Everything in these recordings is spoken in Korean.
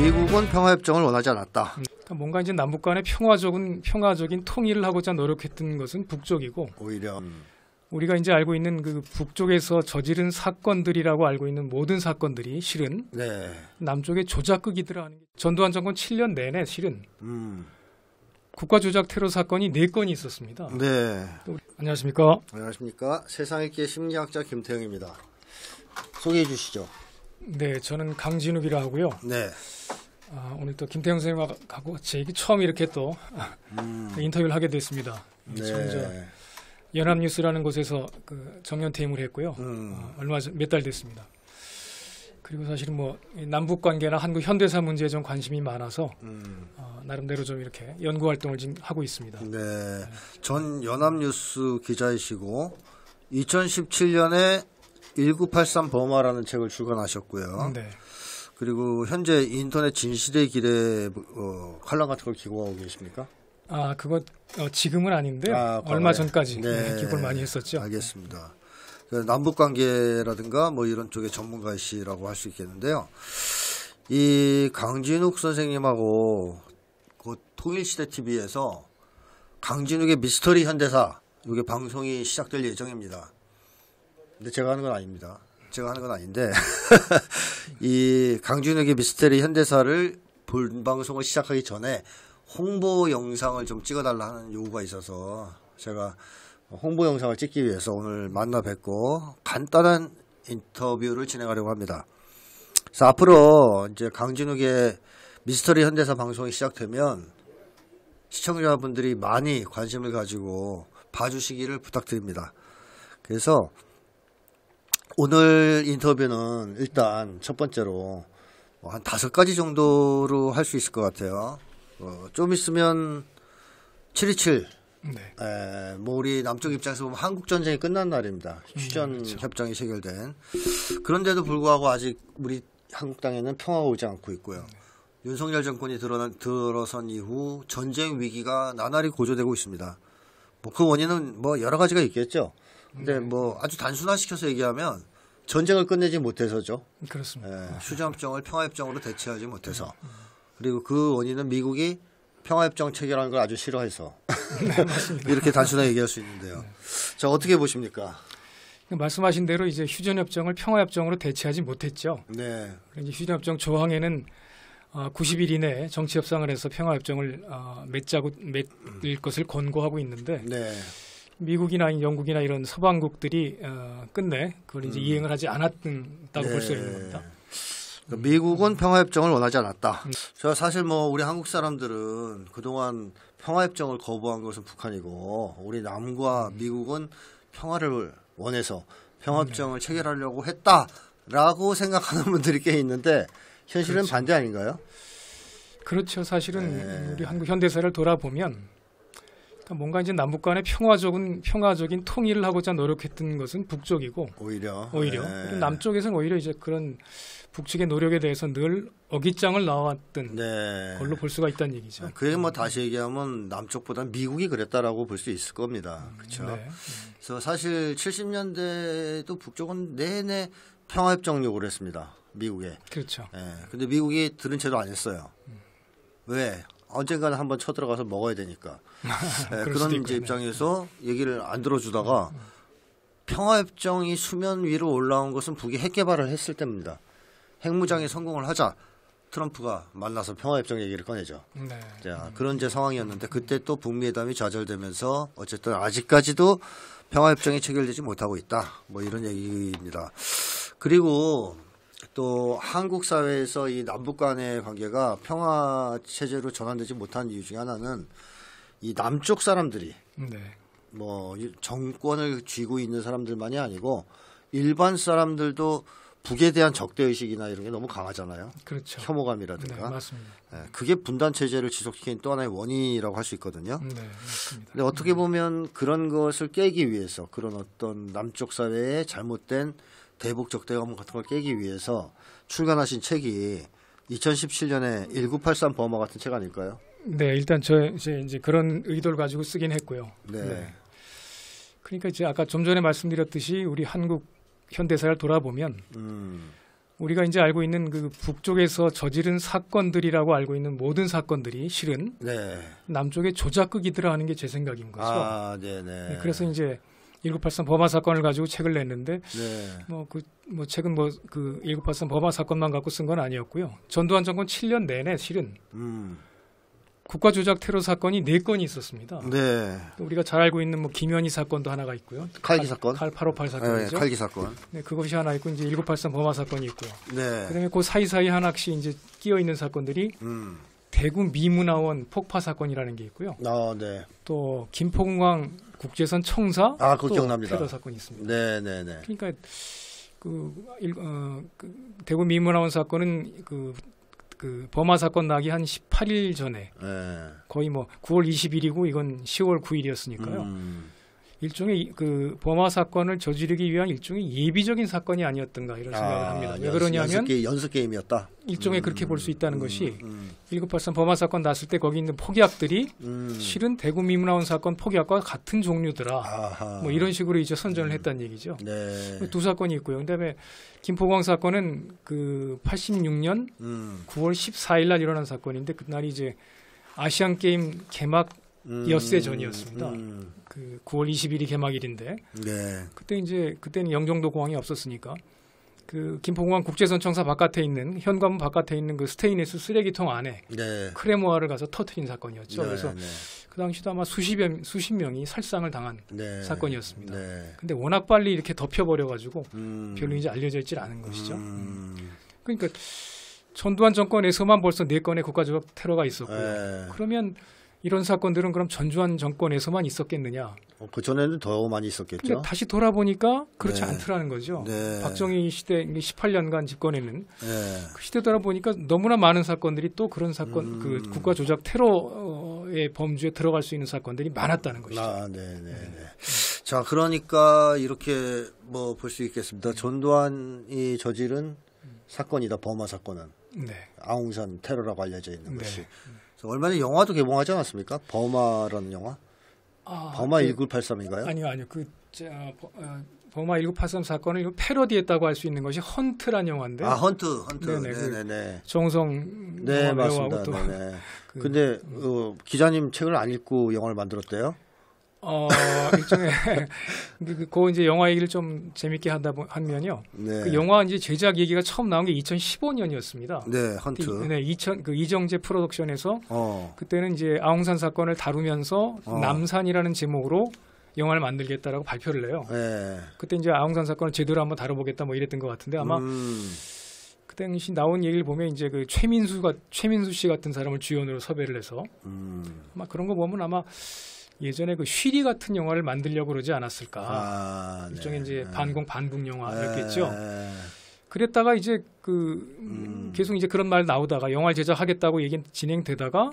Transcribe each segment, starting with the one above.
미국은 평화협정을 원하지 않았다. 그러니까 뭔가 이제 남북 간의 평화적인 통일을 하고자 노력했던 것은 북쪽이고, 오히려 우리가 이제 알고 있는 그 북쪽에서 저지른 사건들이라고 알고 있는 모든 사건들이 실은 네. 남쪽의 조작극이더라 하는 게, 전두환 정권 7년 내내 실은 국가 조작 테러 사건이 4건이 있었습니다. 네. 안녕하십니까? 안녕하십니까? 세상 읽기의 심리학자 김태형입니다. 소개해 주시죠. 네, 저는 강진욱이라 하고요. 네. 오늘 또 김태형 선생님하고 같이 처음 이렇게 또 인터뷰를 하게 됐습니다. 네. 연합뉴스라는 곳에서 그 정년퇴임을 했고요. 얼마 전 몇 달 됐습니다. 그리고 사실은 뭐 남북 관계나 한국 현대사 문제에 좀 관심이 많아서 나름대로 좀 이렇게 연구 활동을 지금 하고 있습니다. 네. 전 연합뉴스 기자이시고 2017년에 1983 버마라는 책을 출간하셨고요. 네. 그리고 현재 인터넷 진실의 길에 칼럼 같은 걸 기고하고 계십니까? 그거 지금은 아닌데 얼마 전까지 기고를 많이 했었죠. 알겠습니다. 남북 관계라든가 뭐 이런 쪽의 전문가이시라고 할 수 있겠는데요. 이 강진욱 선생님하고 그 통일시대 TV에서 강진욱의 미스터리 현대사 이게 방송이 시작될 예정입니다. 근데 제가 하는 건 아닙니다. 제가 하는 건 아닌데 이 강진욱의 미스터리 현대사를 본 방송을 시작하기 전에 홍보 영상을 좀 찍어달라는 요구가 있어서 제가 홍보 영상을 찍기 위해서 오늘 만나 뵙고 간단한 인터뷰를 진행하려고 합니다. 그래서 앞으로 이제 강진욱의 미스터리 현대사 방송이 시작되면 시청자분들이 많이 관심을 가지고 봐주시기를 부탁드립니다. 그래서 오늘 인터뷰는 일단 첫 번째로 한 5가지 정도로 할 수 있을 것 같아요. 좀 있으면 7.27 네. 뭐 우리 남쪽 입장에서 보면 한국 전쟁이 끝난 날입니다. 휴전 그렇죠. 협정이 체결된. 그런데도 불구하고 아직 우리 한국 땅에는 평화가 오지 않고 있고요. 윤석열 정권이 들어선 이후 전쟁 위기가 나날이 고조되고 있습니다. 뭐 그 원인은 뭐 여러 가지가 있겠죠. 근데 뭐 아주 단순화시켜서 얘기하면 전쟁을 끝내지 못해서죠. 그렇습니다. 휴전협정을 평화협정으로 대체하지 못해서. 그리고 그 원인은 미국이 평화협정 체결하는 걸 아주 싫어해서 이렇게 단순하게 얘기할 수 있는데요. 자, 어떻게 보십니까? 말씀하신 대로 이제 휴전협정을 평화협정으로 대체하지 못했죠. 네. 이제 휴전협정 조항에는 90일 이내에 정치 협상을 해서 평화협정을 맺을 것을 권고하고 있는데 네. 미국이나 영국이나 이런 서방국들이 끝내 그걸 이제 이행을 하지 않았다고 볼 수 있는 겁니다. 미국은 평화협정을 원하지 않았다. 저 사실 뭐 우리 한국 사람들은 그동안 평화협정을 거부한 것은 북한이고 우리 남과 미국은 평화를 원해서 평화협정을 체결하려고 했다라고 생각하는 분들이 꽤 있는데 현실은 그렇죠. 반대 아닌가요? 그렇죠. 사실은 우리 한국 현대사를 돌아보면 그러니까 뭔가 이제 남북 간의 평화적인 통일을 하고자 노력했던 것은 북쪽이고 오히려 그리고 남쪽에서는 오히려 이제 그런 북측의 노력에 대해서 늘 어깃장을 나왔던 걸로 볼 수가 있다는 얘기죠. 그게 뭐 다시 얘기하면 남쪽보다 미국이 그랬다라고 볼 수 있을 겁니다. 그렇죠. 네. 그래서 사실 70년대도 북쪽은 내내 평화협정 요구를 했습니다. 미국에. 그렇죠. 근데 미국이 들은 채도 안 했어요. 왜? 언젠가는 한번 쳐들어가서 먹어야 되니까. 그런 이제 입장에서 얘기를 안 들어주다가 평화협정이 수면 위로 올라온 것은 북이 핵 개발을 했을 때입니다. 핵무장에 성공을 하자 트럼프가 만나서 평화협정 얘기를 꺼내죠. 네. 자, 그런 이제 상황이었는데 그때 또 북미회담이 좌절되면서 어쨌든 아직까지도 평화협정이 체결되지 못하고 있다. 뭐 이런 얘기입니다. 그리고 또 한국 사회에서 이 남북 간의 관계가 평화 체제로 전환되지 못한 이유 중에 하나는 이 남쪽 사람들이 뭐 정권을 쥐고 있는 사람들만이 아니고 일반 사람들도 북에 대한 적대의식이나 이런 게 너무 강하잖아요. 그렇죠. 혐오감이라든가. 네, 맞습니다. 그게 분단 체제를 지속시키는 또 하나의 원인이라고 할 수 있거든요. 네, 맞습니다. 근데 어떻게 보면 그런 것을 깨기 위해서 그런 어떤 남쪽 사회의 잘못된 대북 적대감 같은 걸 깨기 위해서 출간하신 책이 2017년에 1983 버마 같은 책 아닐까요? 네, 일단 저 이제 그런 의도를 가지고 쓰긴 했고요. 네. 그러니까 이제 아까 좀 전에 말씀드렸듯이 우리 한국 현대사를 돌아보면 우리가 이제 알고 있는 그 북쪽에서 저지른 사건들이라고 알고 있는 모든 사건들이 실은 네. 남쪽의 조작극이더라 하는 게 제 생각인 거죠. 아, 네네. 네, 그래서 이제 1983 버마 사건을 가지고 책을 냈는데 네. 책은 그 1983 버마 사건만 갖고 쓴 건 아니었고요. 전두환 정권 7년 내내 실은 국가 조작 테러 사건이 4건이 있었습니다. 네. 우리가 잘 알고 있는 뭐 김현희 사건도 하나가 있고요. 칼기 사건. 칼 858 사건이죠. 네, 칼기 사건. 네, 그것이 하나 있고 이제 1983 버마 사건이 있고요. 네. 그다음에 그 사이사이 하나씩 이제 끼어 있는 사건들이 대구 미문화원 폭파 사건이라는 게 있고요. 아, 네. 또 김포공항 국제선 청사 그거 또 기억납니다. 테러 사건이 있습니다. 네, 네, 네. 그러니까 그 대구 미문화원 사건은 그 버마 사건 나기 한 18일 전에 네. 거의 뭐 9월 20일이고 이건 10월 9일이었으니까요. 일종의 그 버마 사건을 저지르기 위한 일종의 예비적인 사건이 아니었던가 이런 생각을 합니다. 왜 그러냐면 연습 게임이었다. 일종의 그렇게 볼 수 있다는 것이 1983 버마 사건 났을 때 거기 있는 폭약들이 실은 대구 미문화원 사건 폭약과 같은 종류더라. 아하. 뭐 이런 식으로 이제 선전을 했다는 얘기죠. 네. 두 사건이 있고요. 그다음에 김포공항 사건은 그 86년 9월 14일 날 일어난 사건인데 그날이 이제 아시안 게임 개막 엿새 전이었습니다. 그 9월 20일이 개막일인데 네. 그때는 영종도 공항이 없었으니까 그 김포공항 국제선 청사 바깥에 있는 현관문 바깥에 있는 그 스테인리스 쓰레기통 안에 네. 크레모아를 가서 터뜨린 사건이었죠. 네, 그래서 네. 그 당시도 아마 수십 명이 살상을 당한 네. 사건이었습니다. 네. 근데 워낙 빨리 이렇게 덮여버려가지고 별로 이제 알려져 있질 않은 것이죠. 그러니까 전두환 정권에서만 벌써 4건의 국가적 테러가 있었고요. 네. 그러면 이런 사건들은 그럼 전두환 정권에서만 있었겠느냐? 그 전에는 더 많이 있었겠죠. 근데 다시 돌아보니까 그렇지 네. 않더라는 거죠. 네. 박정희 시대 18년간 집권에는 네. 그 시대 돌아보니까 너무나 많은 사건들이 또 그런 사건, 그 국가 조작 테러의 범주에 들어갈 수 있는 사건들이 많았다는 것이죠. 아, 네, 네, 네. 자, 그러니까 이렇게 뭐 볼 수 있겠습니다. 전두환이 저지른 사건이다. 버마 사건은 네. 아웅산 테러라고 알려져 있는 네. 것이. 그래서 얼마 전에 영화도 개봉하지 않았습니까? 버마라는 영화. 버마 1983인가요? 아니요. 버마 1983 사건을 패러디했다고 할 수 있는 것이 헌트란 영화인데. 헌트. 네네. 정성 네, 맞습니다. 배우하고 또. 네네. 근데 기자님 책을 안 읽고 영화를 만들었대요? 일종의 그 이제 영화 얘기를 좀 재밌게 하면요. 네. 그 영화 이제 제작 얘기가 처음 나온 게 2015년이었습니다. 네, 헌트. 네, 그 이정재 프로덕션에서 그때는 이제 아웅산 사건을 다루면서 남산이라는 제목으로 영화를 만들겠다라고 발표를 해요. 네. 그때 이제 아웅산 사건을 제대로 한번 다뤄보겠다 뭐 이랬던 것 같은데 아마 그 당시 나온 얘기를 보면 이제 그 최민수 씨 같은 사람을 주연으로 섭외를 해서 아마 그런 거 보면 아마 예전에 그 쉬리 같은 영화를 만들려고 그러지 않았을까. 일종의 이제 반공 반북 영화였겠죠. 그랬다가 이제 계속 이제 그런 말 나오다가 영화 제작하겠다고 얘기 진행되다가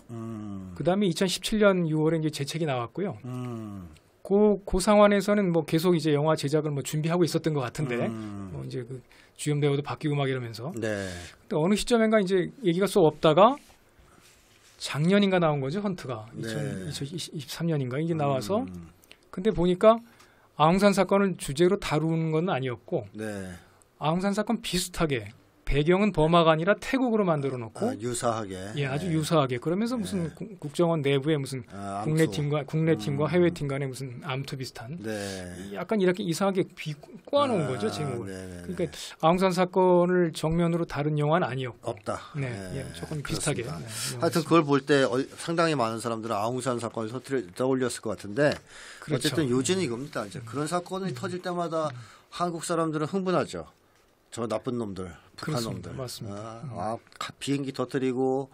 그다음에 2017년 6월에 이제 재책이 나왔고요. 그 상황에서는 뭐 계속 이제 영화 제작을 뭐 준비하고 있었던 것 같은데 뭐 이제 그 주연 배우도 바뀌고 막 이러면서. 네. 근데 어느 시점인가 이제 얘기가 쏙 없다가 작년인가 나온 거죠, 헌트가. 네. 2023년인가 이게 나와서. 근데 보니까 아웅산 사건을 주제로 다루는 건 아니었고 네. 아웅산 사건 비슷하게 배경은 버마가 아니라 태국으로 만들어 놓고 유사하게. 예, 아주 유사하게. 그러면서 무슨 국정원 내부에 무슨 국내 팀과 해외 팀 간의 무슨 암투 비슷한 네. 약간 이렇게 이상하게 꼬아놓은 거죠, 제목을. 네네네. 그러니까 아웅산 사건을 정면으로 다룬 영화는 아니었고. 없다. 네, 예, 조금 비슷하게. 네, 하여튼 그걸 볼 때 상당히 많은 사람들은 아웅산 사건을 떠올렸을 것 같은데 그렇죠. 어쨌든 요지는 이겁니다. 이제 그런 사건이 터질 때마다 한국 사람들은 흥분하죠. 저 나쁜 놈들, 북한 그렇습니다. 놈들. 맞습니다. 비행기 터뜨리고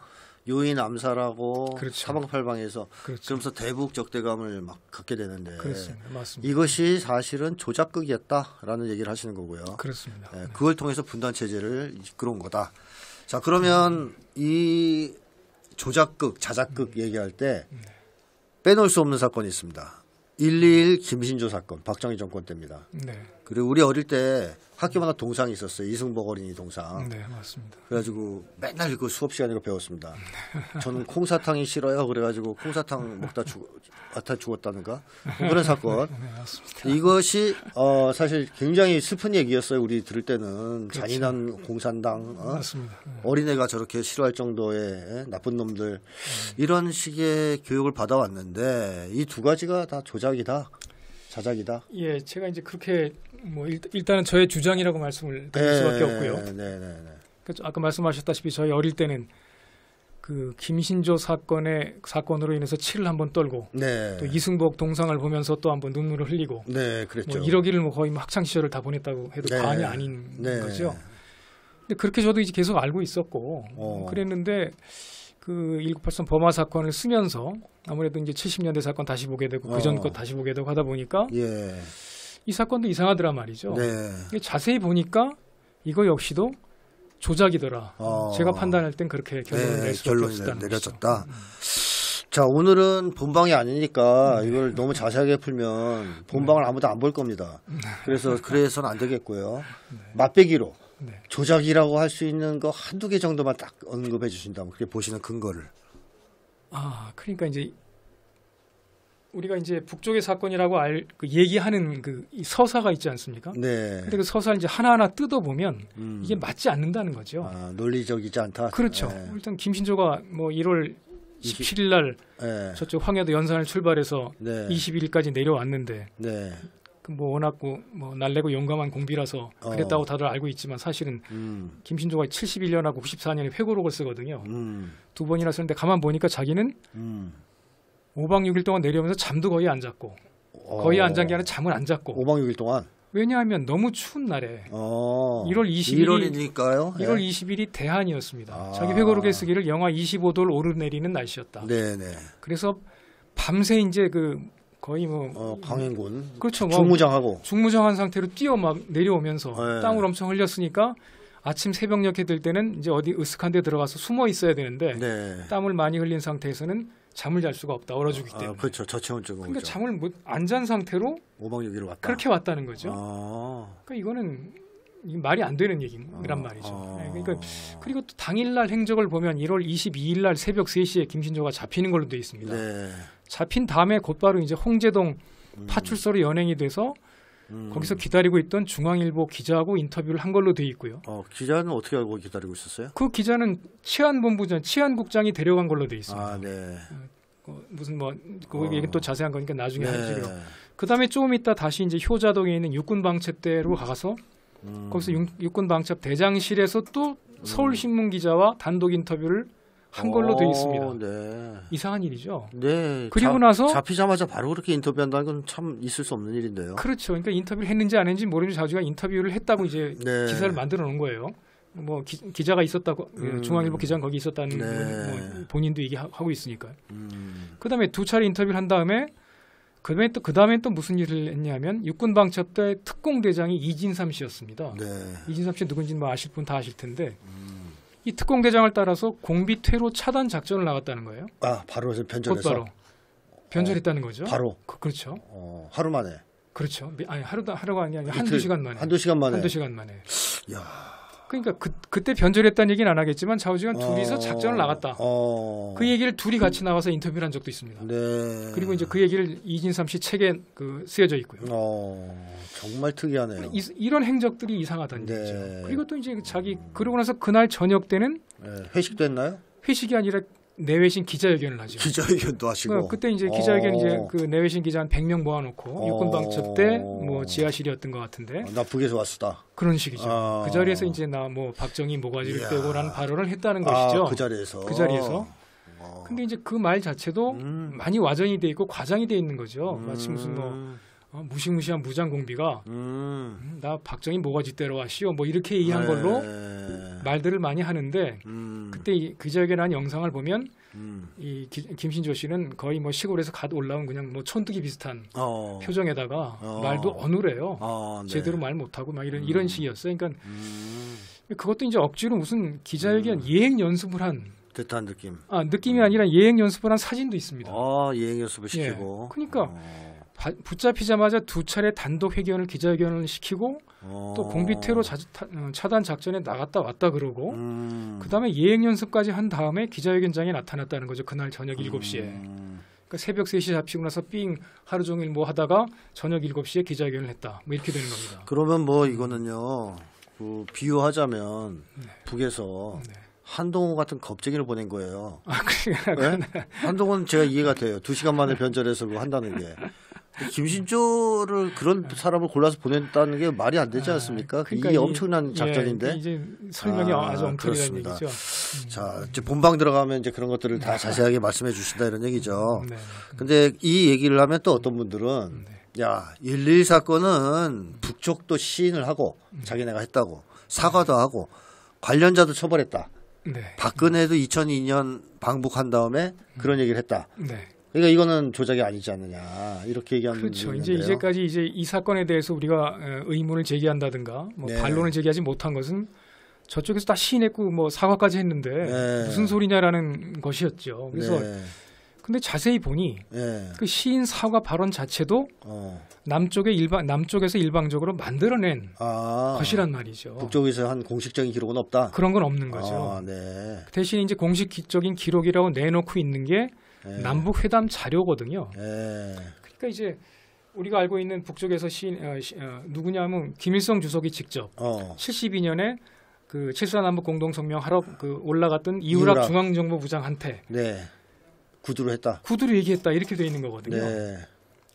유인 암살하고 그렇죠. 사방팔방에서 그렇죠. 그러면서 대북 적대감을 막 갖게 되는데 그렇습니다. 맞습니다. 이것이 사실은 조작극이었다라는 얘기를 하시는 거고요. 그렇습니다. 네, 그걸 통해서 분단 체제를 이끌어온 거다. 자, 그러면 이 조작극, 자작극 얘기할 때 빼놓을 수 없는 사건이 있습니다. 121 김신조 사건, 박정희 정권 때입니다. 네. 그리고 우리 어릴 때 학교마다 동상이 있었어요. 이승복 어린이 동상. 네, 맞습니다. 그래가지고 맨날 그 수업 시간으로 배웠습니다. 저는 콩사탕이 싫어요. 그래가지고 콩사탕 먹다 죽었다는가 뭐 그런 사건. 네, 맞습니다. 이것이 사실 굉장히 슬픈 얘기였어요. 우리 들을 때는 그렇죠. 잔인한 공산당, 맞습니다. 어린애가 저렇게 싫어할 정도의 나쁜 놈들 이런 식의 교육을 받아왔는데 이 두 가지가 다 조작이다, 자작이다. 예, 제가 이제 그렇게 뭐 일단은 저의 주장이라고 말씀을 드릴 수밖에 없고요. 네. 아까 말씀하셨다시피 저희 어릴 때는 그 김신조 사건으로 인해서 치를 한번 떨고 네. 또 이승복 동상을 보면서 또 한번 눈물을 흘리고 네, 그랬죠. 뭐 이러기를 뭐 거의 뭐 학창 시절을 다 보냈다고 해도 네. 과언이 아닌 네. 거죠. 근데 그렇게 저도 이제 계속 알고 있었고 그랬는데 그 1983 범아 사건을 쓰면서 아무래도 이제 70년대 사건 다시 보게 되고 그전 것 다시 보게 되고 하다 보니까 예. 이 사건도 이상하더라 말이죠. 네. 이게 자세히 보니까 이거 역시도 조작이더라. 제가 판단할 땐 그렇게 결론을 낼 수밖에 결론이 없었다는 내려졌다. 것이죠. 자, 오늘은 본방이 아니니까 이걸 너무 자세하게 풀면 본방을 아무도 안 볼 겁니다. 그래서는 안 되겠고요. 맛배기로 네. 조작이라고 할 수 있는 거 한두 개 정도만 딱 언급해 주신다면 그게 보시는 근거를. 그러니까 이제 우리가 이제 북쪽의 사건이라고 얘기하는 이 서사가 있지 않습니까? 네. 근데 그 서사를 이제 하나하나 뜯어보면 이게 맞지 않는다는 거죠. 논리적이지 않다. 그렇죠. 네. 일단 김신조가 뭐 1월 17일 날 네. 저쪽 황해도 연산을 출발해서 네. 21일까지 내려왔는데 네. 뭐 워낙 뭐 날래고 용감한 공비라서 그랬다고 다들 알고 있지만 사실은 김신조가 71년하고 94년에 회고록을 쓰거든요. 두 번이나 쓰는데 가만 보니까 자기는 5박 6일 동안 내려오면서 잠도 거의 안 잤고 거의 안 잔 게 아니라 잠을 안 잤고 5박 6일 동안. 왜냐하면 너무 추운 날에 1월 1월이니까요. 1월 20일이 대한이었습니다. 자기 회고록에 쓰기를 영하 25도를 오르내리는 날씨였다. 네네. 그래서 밤새 이제 거의 광해군. 그렇죠. 중무장한 상태로 뛰어 막 내려오면서 네. 땀을 엄청 흘렸으니까 아침 새벽녘에 될 때는 이제 어디 으슥한 데 들어가서 숨어 있어야 되는데 네. 땀을 많이 흘린 상태에서는 잠을 잘 수가 없다. 얼어 죽기 때문에. 그렇죠. 저체온증. 그러니까 잠을 안 잔 상태로 5박 6일을 왔다. 그렇게 왔다는 거죠. 그러니까 이거는 말이 안 되는 얘기란 말이죠. 네, 그러니까 그리고 또 당일날 행적을 보면 1월 22일 날 새벽 3시에 김신조가 잡히는 걸로 되어 있습니다. 네. 잡힌 다음에 곧바로 이제 홍제동 파출소로 연행이 돼서 거기서 기다리고 있던 중앙일보 기자하고 인터뷰를 한 걸로 되어 있고요. 기자는 어떻게 알고 기다리고 있었어요? 그 기자는 치안국장이 데려간 걸로 되어 있습니다. 네. 무슨 그 얘기 또 자세한 거니까 나중에 하시고요. 네. 그다음에 조금 있다 다시 이제 효자동에 있는 육군방첩대로 가서 거기서 육군방첩 대장실에서 또 서울신문 기자와 단독 인터뷰를 한 걸로 되어 있습니다. 네. 이상한 일이죠. 네. 그리고 나서 잡히자마자 바로 그렇게 인터뷰한다는 건 참 있을 수 없는 일인데요. 그렇죠. 그러니까 인터뷰를 했는지 안 했는지 모르는지 자주가 인터뷰를 했다고 이제 네. 기사를 만들어 놓은 거예요. 뭐 기자가 있었다고 중앙일보 기자는 거기 있었다는 네. 뭐 본인도 얘기하고 있으니까요. 그다음에 두 차례 인터뷰를 한 다음에 그다음에 또 무슨 일을 했냐면 육군방첩대 특공대장이 이진삼 씨였습니다. 네. 이진삼 씨 누군지는 뭐 아실 분 다 아실 텐데 이 특공대장을 따라서 공비 퇴로 차단 작전을 나갔다는 거예요. 바로 변절해서. 곧바로 변절했다는 거죠. 바로. 그렇죠. 하루 만에. 그렇죠. 아니 하루가 아니라 한두 시간 만에. 한두 시간 만에. 야. 그러니까 그때 변절했다는 얘기는 안 하겠지만 좌우지간 둘이서 작전을 나갔다. 그 얘기를 둘이 같이 나가서 인터뷰를 한 적도 있습니다. 네. 그리고 이제 그 얘기를 이진삼 씨 책에 쓰여져 있고요. 정말 특이하네요. 이런 행적들이 이상하다는 네. 얘기죠. 그리고 또 이제 그러고 나서 그날 저녁 때는 회식도 했나요? 회식이 아니라 내외신 기자회견을 하죠. 기자회견도 하시고. 그때 이제 기자회견 이제 그 내외신 기자 한 100명 모아놓고 육군방첩대 뭐 지하실이었던 것 같은데. 나 북에서 왔다. 그런 식이죠. 그 자리에서 이제 나 뭐 박정희 모가지를 빼고라는 발언을 했다는 것이죠. 그 자리에서. 근데 이제 그 말 자체도 많이 와전이 돼 있고 과장이 돼 있는 거죠. 마치 무슨 무시무시한 무장공비가 나 박정희 모가지 때려 왔시오 뭐 이렇게 얘기한 걸로 말들을 많이 하는데 그때 기자회견한 영상을 보면 이 김신조 씨는 거의 뭐 시골에서 갓 올라온 그냥 뭐 촌뜨기 비슷한 표정에다가 말도 어눌해요. 네. 제대로 말 못하고 막 이런 식이었어요. 그러니까 그것도 이제 억지로 무슨 기자회견 예행 연습을 한 듯한 느낌. 느낌이 아니라 예행 연습을 한 사진도 있습니다. 예행 연습을 시키고. 그러니까 붙잡히자마자 2차례 단독 기자회견을 시키고 또 공비태로 차단 작전에 나갔다 왔다 그러고 그다음에 예행 연습까지 한 다음에 기자회견장에 나타났다는 거죠. 그날 저녁 7시에. 그러니까 새벽 3시 잡히고 나서 삥 하루 종일 뭐 하다가 저녁 7시에 기자회견을 했다. 뭐 이렇게 되는 겁니다. 그러면 뭐 이거는요. 비유하자면 북에서 한동훈 같은 겁쟁이를 보낸 거예요. 네? 한동훈 제가 이해가 돼요. 2시간 만에 변절해서 그거 한다는 게. 김신조를 그런 사람을 골라서 보냈다는 게 말이 안 되지 않습니까? 그러니까 이게 엄청난 작전인데. 예, 이제 설명이 아주 엉터리라는 그렇습니다. 얘기죠. 자, 이제 본방 들어가면 이제 그런 것들을 다 자세하게 말씀해 주신다 이런 얘기죠. 네. 근데 이 얘기를 하면 또 어떤 분들은 야, 1.12 사건은 북쪽도 시인을 하고 자기네가 했다고 사과도 하고 관련자도 처벌했다. 네. 박근혜도 2002년 방북한 다음에 그런 얘기를 했다. 네. 그러니까 이거는 조작이 아니지 않느냐 이렇게 얘기하는 그렇죠. 분이 이제 있는데요. 이제까지 이제 이 사건에 대해서 우리가 의문을 제기한다든가 뭐 네. 반론을 제기하지 못한 것은 저쪽에서 다 시인했고 뭐 사과까지 했는데 네. 무슨 소리냐라는 것이었죠. 그래서 네. 근데 자세히 보니 네. 그 시인 사과 발언 자체도 남쪽에서 일방적으로 만들어낸 것이란 말이죠. 북쪽에서 한 공식적인 기록은 없다. 그런 건 없는 거죠. 네. 대신 이제 공식적인 기록이라고 내놓고 있는 게 남북 회담 자료거든요. 네. 그러니까 이제 우리가 알고 있는 북쪽에서 누구냐면 김일성 주석이 직접 72년에 그 7.4 남북 공동성명 하러 그 올라갔던 이우락 중앙정보부장한테 네. 구두로 했다. 구두로 얘기했다 이렇게 돼 있는 거거든요. 네.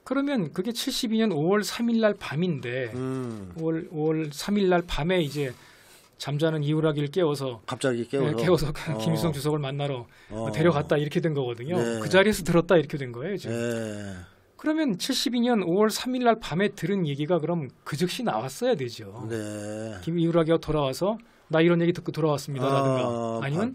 그러면 그게 72년 5월 3일 날 밤인데 5월 3일 날 밤에 이제 잠자는 이우락이를 깨워서 갑자기 깨워서 김일성 주석을 만나러 데려갔다 이렇게 된 거거든요. 네. 그 자리에서 들었다 이렇게 된 거예요. 지금. 네. 그러면 72년 5월 3일 날 밤에 들은 얘기가 그럼 그 즉시 나왔어야 되죠. 네. 이우락이가 돌아와서 나 이런 얘기 듣고 돌아왔습니다라든가 아니면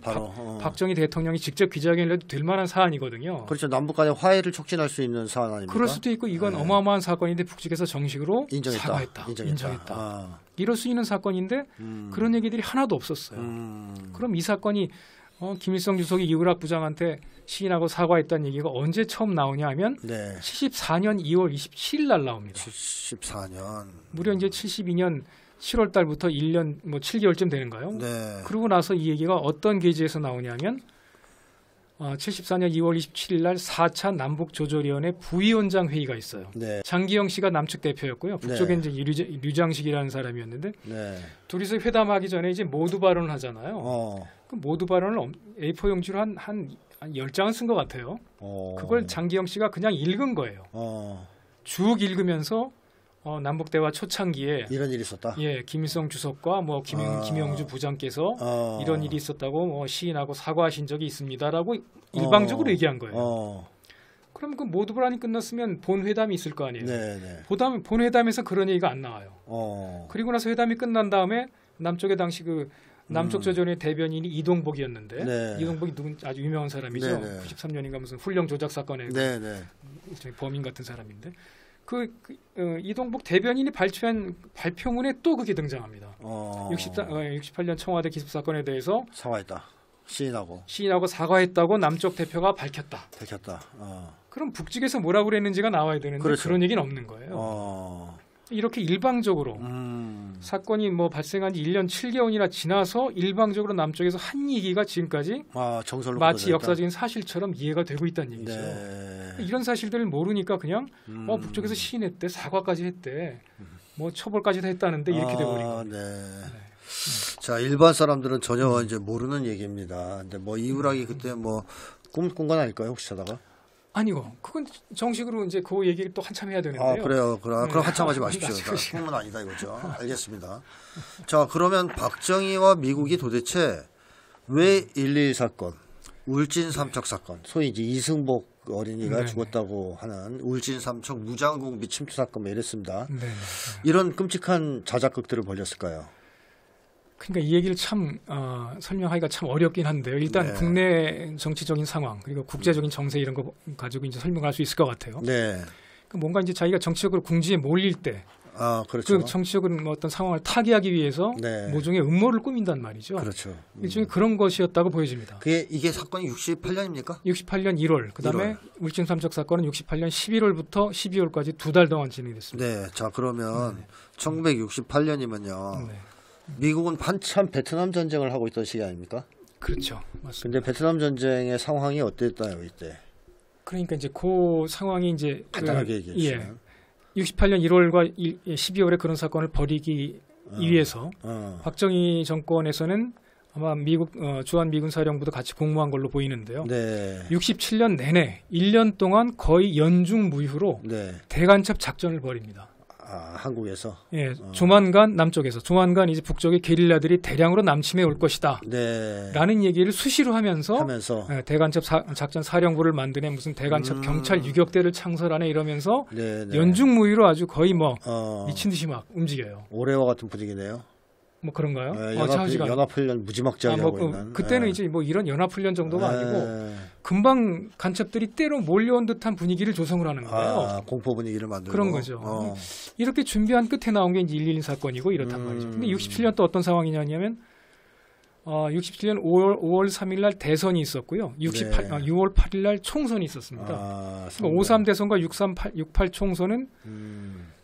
박정희 대통령이 직접 기자회견을 해도 될 만한 사안이거든요. 그렇죠. 남북 간의 화해를 촉진할 수 있는 사안 아닙니까? 그럴 수도 있고 이건 어마어마한 사건인데 북측에서 정식으로 사과했다. 인정했다. 이럴 수 있는 사건인데 그런 얘기들이 하나도 없었어요. 그럼 이 사건이 김일성 주석이 이우락 부장한테 시인하고 사과했다는 얘기가 언제 처음 나오냐 하면 74년 2월 27일 날 나옵니다. 74년. 무려 이제 72년 7월 달부터 1년 뭐 7개월쯤 되는가요? 네. 그러고 나서 이 얘기가 어떤 계지에서 나오냐면 74년 2월 27일 날 4차 남북조절위원회 부위원장 회의가 있어요. 네. 장기영 씨가 남측 대표였고요. 북쪽에 이제 류장식이라는 사람이었는데 둘이서 회담하기 전에 이제 모두 발언을 하잖아요. 그 모두 발언을 A4 용지로 한 10장을 쓴 것 같아요. 그걸 장기영 씨가 그냥 읽은 거예요. 쭉 읽으면서 남북 대화 초창기에 이런 일이 있었다. 예, 김일성 주석과 뭐 김영주 부장께서 이런 일이 있었다고 뭐 시인하고 사과하신 적이 있습니다라고 일방적으로 얘기한 거예요. 그럼 그 모두 발언이 끝났으면 본 회담이 있을 거 아니에요. 본 회담에서 그런 얘기가 안 나와요. 그리고 나서 회담이 끝난 다음에 남쪽에 당시 그 남쪽 조전의 대변인이 이동복이었는데 이동복이 아주 유명한 사람이죠. 93년인가 무슨 훈령 조작 사건의 범인 같은 사람인데. 이동복 대변인이 발표한 발표문에 또 그게 등장합니다. 68년 청와대 기습 사건에 대해서 사과했다. 시인하고 사과했다고 남쪽 대표가 밝혔다. 그럼 북측에서 뭐라고 그랬는지가 나와야 되는데 그런 얘기는 없는 거예요. 이렇게 일방적으로 사건이 뭐 발생한 지 1년 7개월이나 지나서 일방적으로 남쪽에서 한 얘기가 지금까지 마치 역사적인 사실처럼 이해가 되고 있다는 얘기죠. 이런 사실들을 모르니까 그냥 북쪽에서 시인했대, 사과까지 했대, 뭐 처벌까지도 했다는데 이렇게 돼버린 거예요. 자, 일반 사람들은 전혀 이제 모르는 얘기입니다. 근데 뭐 이우락이 그때 뭐 꿈꾼 건 아닐까요? 혹시 하다가? 아니고 그건 정식으로 이제 그 얘기를 또 한참 해야 되는데요. 그래요. 그럼 한참 하지 마십시오. 꿈은 아니다 이거죠. 알겠습니다. 자, 그러면 박정희와 미국이 도대체 왜 1.1 사건, 울진 삼척 사건, 소위 이제 이승복 어린이가 죽었다고 하는 울진 삼척 무장공비 침투 사건 뭐 이랬습니다. 이런 끔찍한 자작극들을 벌였을까요? 그러니까 이 얘기를 참 설명하기가 참 어렵긴 한데요. 일단 국내 정치적인 상황 그리고 국제적인 정세 이런 거 가지고 이제 설명할 수 있을 것 같아요. 그러니까 뭔가 이제 자기가 정치적으로 궁지에 몰릴 때 그렇죠. 그 정치적인 뭐 어떤 상황을 타개하기 위해서 네. 모종의 음모를 꾸민단 말이죠. 그렇죠. 일종의 그런 것이었다고 보여집니다. 이게 사건이 68년입니까? 68년 1월, 그다음에 울진 삼척 사건은 68년 11월부터 12월까지 2달 동안 진행됐습니다. 네, 자 그러면 1968년이면요. 네. 미국은 한참 베트남 전쟁을 하고 있던 시기 아닙니까? 그렇죠, 맞습니다. 근데 베트남 전쟁의 상황이 어땠나요 이때? 그러니까 이제 그 상황이 이제 간단하게 얘기해 주시면. 68년 1월과 12월에 그런 사건을 벌이기 위해서 박정희 정권에서는 아마 미국 주한 미군 사령부도 같이 공모한 걸로 보이는데요. 네. 67년 내내 1년 동안 거의 연중무휴로 네. 대간첩 작전을 벌입니다. 한국에서. 예, 조만간 남쪽에서, 조만간 이제 북쪽의 게릴라들이 대량으로 남침해 올 것이다. 네. 라는 얘기를 수시로 하면서 하면서. 대간첩 작전 사령부를 만드네, 무슨 대간첩 경찰 유격대를 창설하네 이러면서 네, 네. 연중무휴로 아주 거의 뭐 미친 듯이 막 움직여요. 올해와 같은 분위기네요. 뭐 그런가요? 네, 자우지간. 연합훈련 무지막지하게 하고 있는. 그때는 이제 뭐 이런 연합훈련 정도가 아니고 금방 간첩들이 때로 몰려온 듯한 분위기를 조성을 하는 거예요. 공포 분위기를 만들고. 그런 거죠. 이렇게 준비한 끝에 나온 게 이제 112 사건이고 이렇단 말이죠. 근데 67년 또 어떤 상황이냐면 67년 5월 3일 날 대선이 있었고요. 6월 8일 날 총선이 있었습니다. 그러니까 53 대선과 68 총선은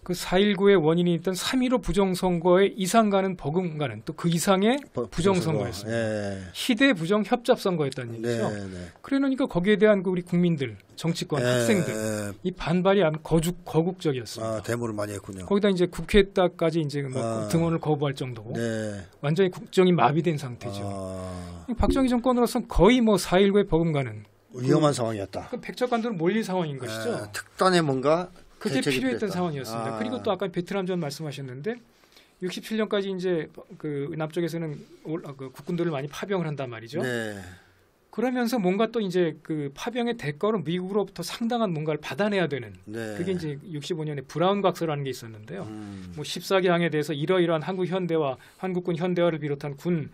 그 4.19의 원인이 있던 3.15 부정선거에 이상 가는 버금가는 또 그 이상의 부정선거였습니다. 네. 희대 부정 협잡선거였다는 얘기죠. 네, 네. 그러니까 거기에 대한 그 우리 국민들, 정치권, 학생들 이 반발이 아주 거국적이었습니다. 데모를 많이 했군요. 거기다 이제 국회에다까지 이제 뭐 등원을 거부할 정도고 네. 완전히 국정이 마비된 상태죠. 박정희 정권으로서는 거의 뭐 4.19의 버금가는 위험한 상황이었다. 그 백척간도로 몰릴 상황인 것이죠. 특단의 뭔가 그게 필요했던 상황이었습니다. 그리고 또 아까 베트남전 말씀하셨는데 67년까지 이제 그 남쪽에서는 그 국군들을 많이 파병을 한단 말이죠. 네. 그러면서 뭔가 또 이제 그 파병의 대가로 미국으로부터 상당한 뭔가를 받아내야 되는 그게 이제 65년에 브라운 각서라는 게 있었는데요. 뭐 14개 항에 대해서 이러이러한 한국 현대화, 한국군 현대화를 비롯한 군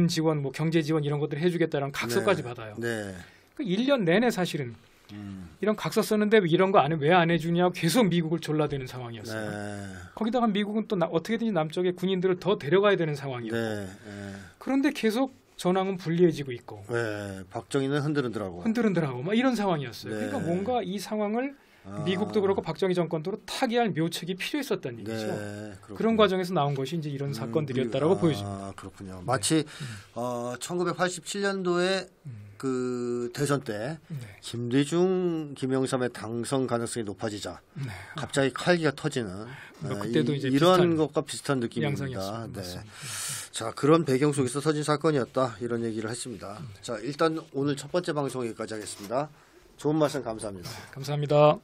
지원, 뭐 경제 지원 이런 것들을 해주겠다라는 각서까지 받아요. 네. 그 1년 내내 사실은 이런 각서 썼는데 이런 거 왜 안 해주냐고 계속 미국을 졸라대는 상황이었어요. 네. 거기다가 미국은 또 어떻게든지 남쪽의 군인들을 더 데려가야 되는 상황이었고 그런데 계속 전황은 불리해지고 있고 박정희는 흔들흔들하고 막 이런 상황이었어요. 그러니까 뭔가 이 상황을 미국도 그렇고 박정희 정권도 타개할 묘책이 필요했었다는 얘기죠. 그런 과정에서 나온 것이 이제 이런 사건들이었다라고 보여집니다. 그렇군요. 마치 1987년도에 그 대선 때 김대중, 김영삼의 당선 가능성이 높아지자 갑자기 칼기가 터지는 그때도 이제 이런 것과 비슷한 느낌입니다. 네. 자, 그런 배경 속에서 터진 사건이었다 이런 얘기를 했습니다. 자, 일단 오늘 첫 번째 방송 여기까지 하겠습니다. 좋은 말씀 감사합니다. 감사합니다.